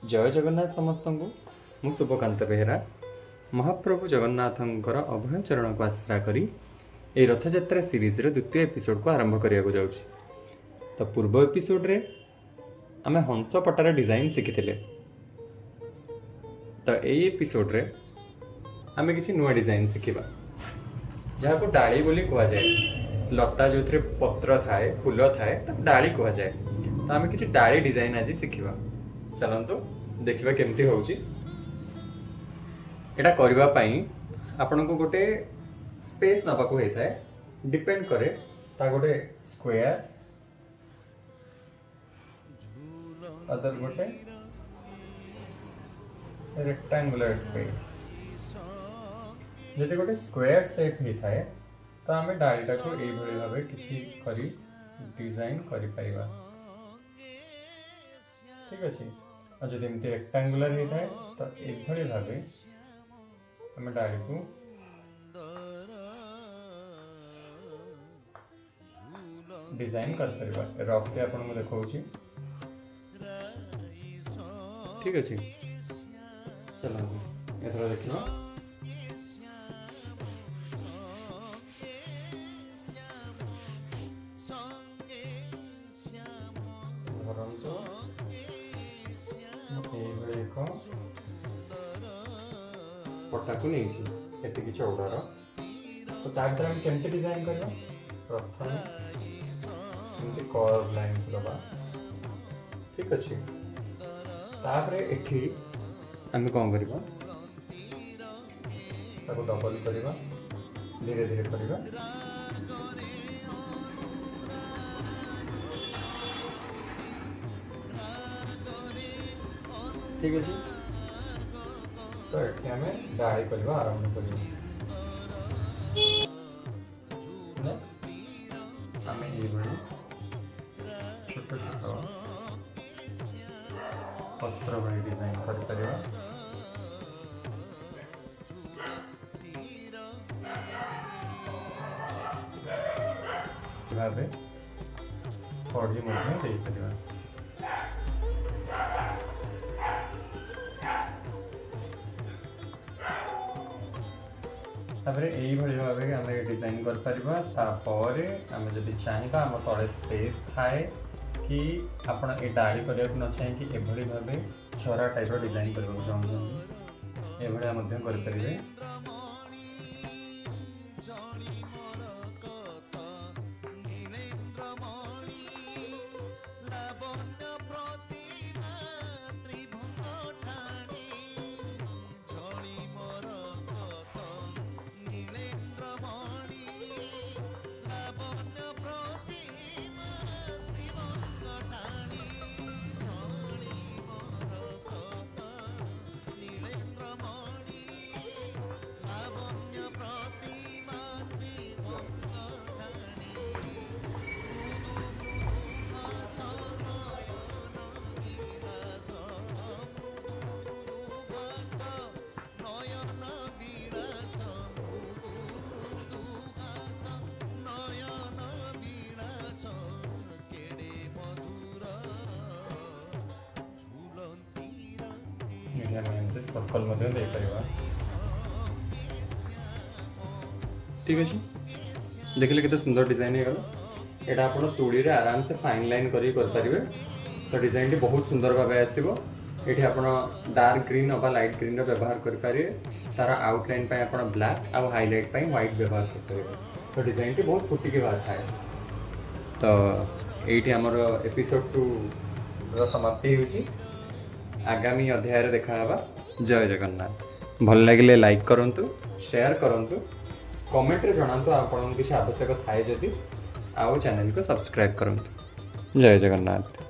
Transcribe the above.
जय जगन्नाथ समस्त को मु शुभकांत बेहेरा महाप्रभु जगन्नाथंकर अभय चरण को आश्रा करी ए रथयात्रा सीरीज द्वितीय एपिसोड को आरंभ करने जाऊँ। तो पूर्व एपिसोड रे आमे हंस पटार डिजाइन शिखी। तो यही एपिसोड रे आमे किसी नुआ डिजाइन शिखा जहाँ को डाली बोली कह जाए। लता जो थे पत्र थाए फूल थाए डाली कह जाए। तो आमे किसी डाली डिजाइन आज शिखा। चलतु देखा केमती होची। एटा करबा पई आपन को गोटे स्पेस नबाक होता है। डिपेंड करे ता गोटे स्क्वायर अदर गोटे रेक्टेंगुलर स्पेस। जदि गोटे स्क्वायर सेप होता है तो आम डालीटा को यही भाव किसी करी डिजाइन करि परिबा। ठीक अच्छे। और जब एमती रेक्टेंगुलर होता है तो यही भाव आम डाली को डिजाइन कर परिबा। रफली आपन को देखौछि। ठीक अच्छे। चलो एथरा देखिबा। पटा को नहीं चौड़ार तो तार हम केमती डिजाइन करवा। प्रथम एमती कर्व लाइन दबा। ठीक अच्छे। तापरे एठी आम कौन करवा डबल करवा धीरे धीरे करवा। ठीक अच्छे। तो ये आम डाली करवा आरंभ करवा। नेक्स्ट आम ये छोट छोट पत्र भली डिजाइन कर परिबा। भावे पढ़ी मध्य दे परिबा। तापरे यही भाव आम डिजाइन कर परिबा। तापर आम जदि चाहिबा आम तले स्पेस थाए कि आपण ए डाली करने को न चाहिए कि एभली भाव झरा टाइप डिजाइन करने चाहते एभलिया मध्य कर परिबे। सर्कल मध्य दे परिबा। ठीक अच्छे। देखले कितना सुंदर डिजाइन हो गला। एटा आपण तुड़ी रे आराम से फाइन लाइन करी कर परिबे। तो डिजाइन टी बहुत सुंदर भाबे आसीबो। एठी आपण डार्क ग्रीन अबा लाइट ग्रीन रो व्यवहार कर परिबे। तारा आउटलाइन पय आपण ब्लैक आ हाइलाइट पय व्हाइट व्यवहार कर परिबे। तो डिजाइन टी बहुत फुटी के बात है। तो एठी हमर एपिसोड 2 रो समाप्ति होची। आगामी अध्याय रे देखा हबा। जय जगन्नाथ। भल लगे लाइक करंतु, शेयर करंतु, कमेंट रे जणांतु आपन किसी आवश्यक थाए जदि आउ चैनल को सब्सक्राइब करंतु। जय जगन्नाथ।